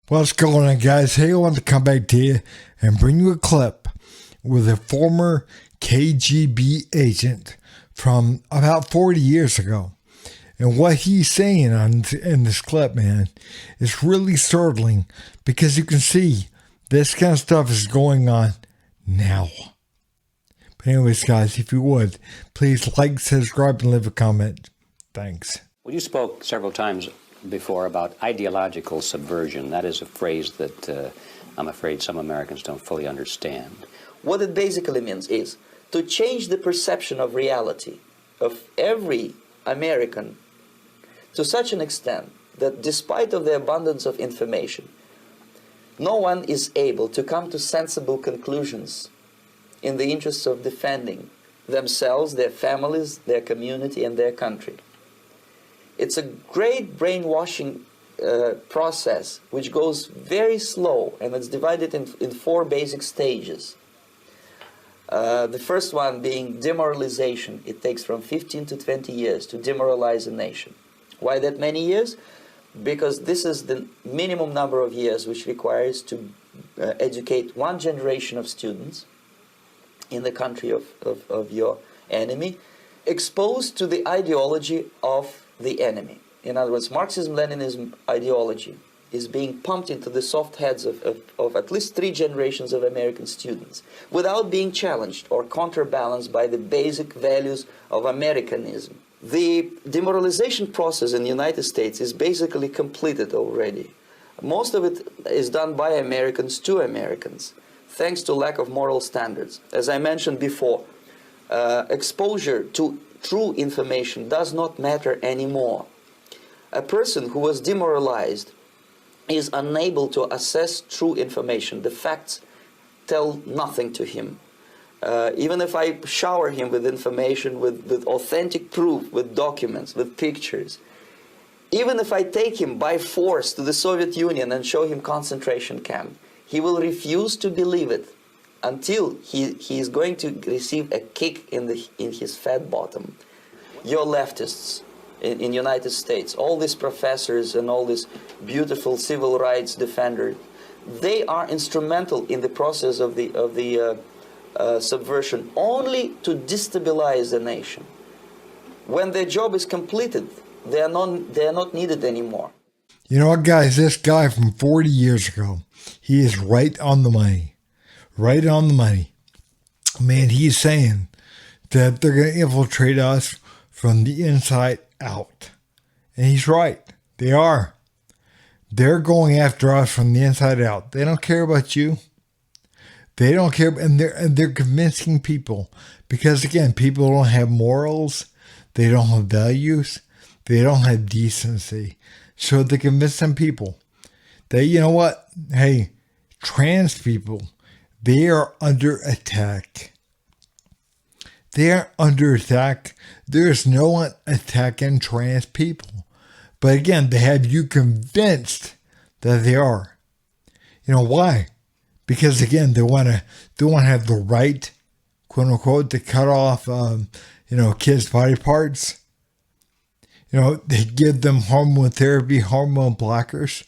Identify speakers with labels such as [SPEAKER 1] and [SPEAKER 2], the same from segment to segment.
[SPEAKER 1] What's going on, guys? Hey, I want to come back to you and bring you a clip with a former KGB agent from about 40 years ago. And what he's saying in this clip, man, is really startling because you can see this kind of stuff is going on now. But anyways, guys, if you would, please like, subscribe, and leave a comment. Thanks.
[SPEAKER 2] Well, you spoke several times before about ideological subversion. That is a phrase that I'm afraid some Americans don't fully understand.
[SPEAKER 3] What it basically means is to change the perception of reality of every American to such an extent that despite of the abundance of information, no one is able to come to sensible conclusions in the interests of defending themselves, their families, their community, and their country. It's a great brainwashing process which goes very slow, and it's divided in four basic stages. The first one being demoralization. It takes from 15 to 20 years to demoralize a nation. Why that many years? Because this is the minimum number of years which requires to educate one generation of students in the country of your enemy, exposed to the ideology of the enemy. In other words, Marxism-Leninism ideology is being pumped into the soft heads of at least 3 generations of American students without being challenged or counterbalanced by the basic values of Americanism. The demoralization process in the United States is basically completed already. Most of it is done by Americans to Americans, thanks to lack of moral standards. As I mentioned before, exposure to true information does not matter anymore. A person who was demoralized is unable to assess true information. The facts tell nothing to him. Even if I shower him with information, with authentic proof, with documents, with pictures, even if I take him by force to the Soviet Union and show him concentration camp, he will refuse to believe it until he is going to receive a kick in his fat bottom. Your leftists in United States, all these professors and all these beautiful civil rights defenders, they are instrumental in the process of the subversion only to destabilize the nation. When their job is completed, they are not needed anymore.
[SPEAKER 1] You know what, guys? This guy from 40 years ago, he is right on the money. Right on the money. Man, he's saying that they're going to infiltrate us from the inside out. And he's right. They are. They're going after us from the inside out. They don't care about you. They don't care. And they're convincing people. Because, again, people don't have morals. They don't have values. They don't have decency. So they convince some people that, you know what? Hey, trans people, they are under attack. They are under attack. There is no one attacking trans people. But again, they have you convinced that they are. You know why? Because again, they want to have the right, quote unquote, to cut off, kids' body parts. You know, they give them hormone therapy, hormone blockers.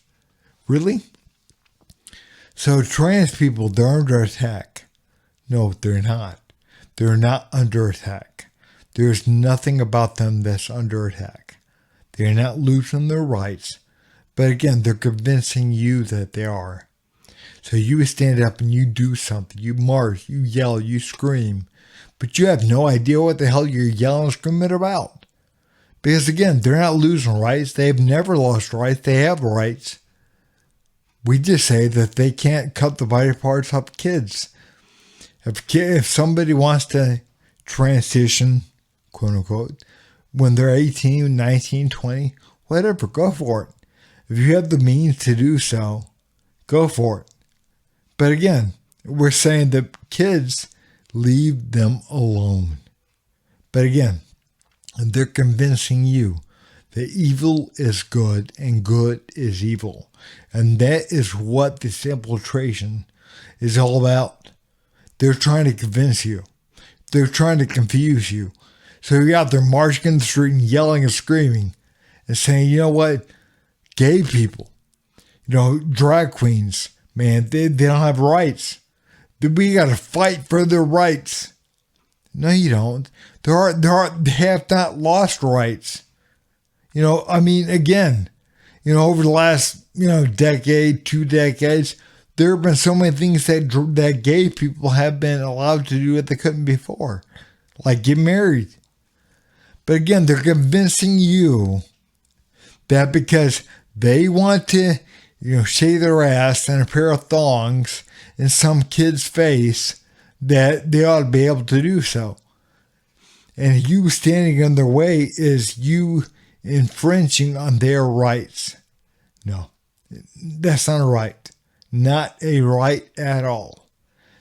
[SPEAKER 1] Really? So trans people, they're under attack. No, they're not. They're not under attack. There's nothing about them that's under attack. They're not losing their rights. But again, they're convincing you that they are. So you stand up and you do something. You march, you yell, you scream. But you have no idea what the hell you're yelling and screaming about. Because again, they're not losing rights. They have never lost rights. They have rights. We just say that they can't cut the body parts off kids. If somebody wants to transition, quote unquote, when they're 18, 19, 20, whatever, go for it. If you have the means to do so, go for it. But again, we're saying that kids, leave them alone. But again, they're convincing you that evil is good and good is evil. And that is what this infiltration is all about. They're trying to convince you. They're trying to confuse you. So you're out there marching in the street and yelling and screaming and saying, you know what? Gay people, drag queens, man, they don't have rights. We got to fight for their rights. No, you don't. They have not lost rights. Again, over the last, decade, 2 decades, there have been so many things that gay people have been allowed to do that they couldn't before, like get married. But again, they're convincing you that because they want to, shave their ass in a pair of thongs in some kid's face, that they ought to be able to do so. And you standing in their way is you infringing on their rights. No, that's not a right. Not a right at all.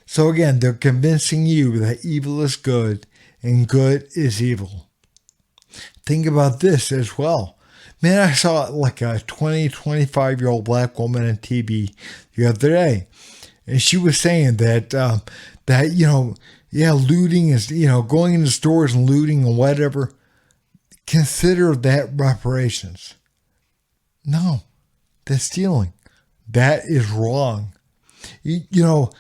[SPEAKER 1] So again, they're convincing you that evil is good and good is evil. Think about this as well. Man, I saw like a 20, 25-year-old black woman on TV the other day. And she was saying that, looting is, going into stores and looting and whatever. Consider that reparations. No, that's stealing. That is wrong. In your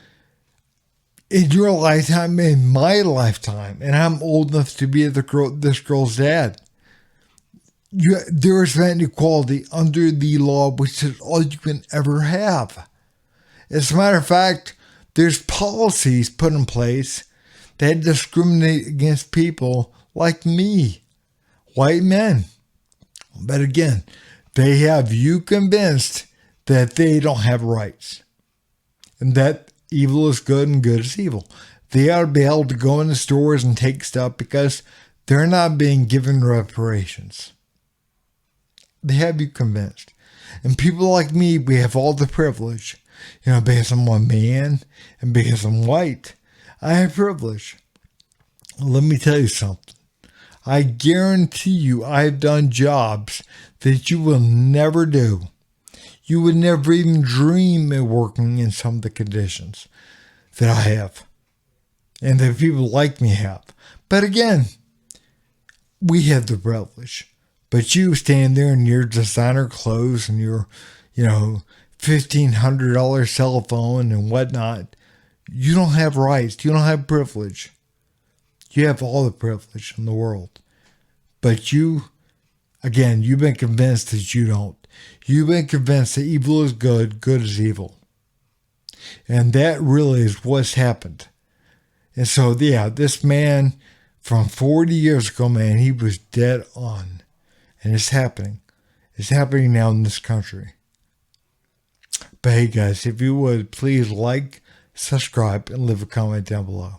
[SPEAKER 1] lifetime, in my lifetime, and I'm old enough to be this girl's dad, there is that equality under the law, which is all you can ever have. As a matter of fact, there's policies put in place that discriminate against people like me, white men. But again, they have you convinced that they don't have rights and that evil is good and good is evil. They ought to be able to go into stores and take stuff because they're not being given reparations. They have you convinced. And people like me, we have all the privilege. Because I'm a man and because I'm white, I have privilege. Let me tell you something. I guarantee you I've done jobs that you will never do. You would never even dream of working in some of the conditions that I have and that people like me have. But again, we have the privilege. But you stand there in your designer clothes and your, $1,500 cell phone and whatnot. You don't have rights. You don't have privilege. You have all the privilege in the world. But you've been convinced that you don't. You've been convinced that evil is good, good is evil. And that really is what's happened. And so, this man from 40 years ago, man, he was dead on. And it's happening. It's happening now in this country. But hey guys, if you would, please like, subscribe, and leave a comment down below.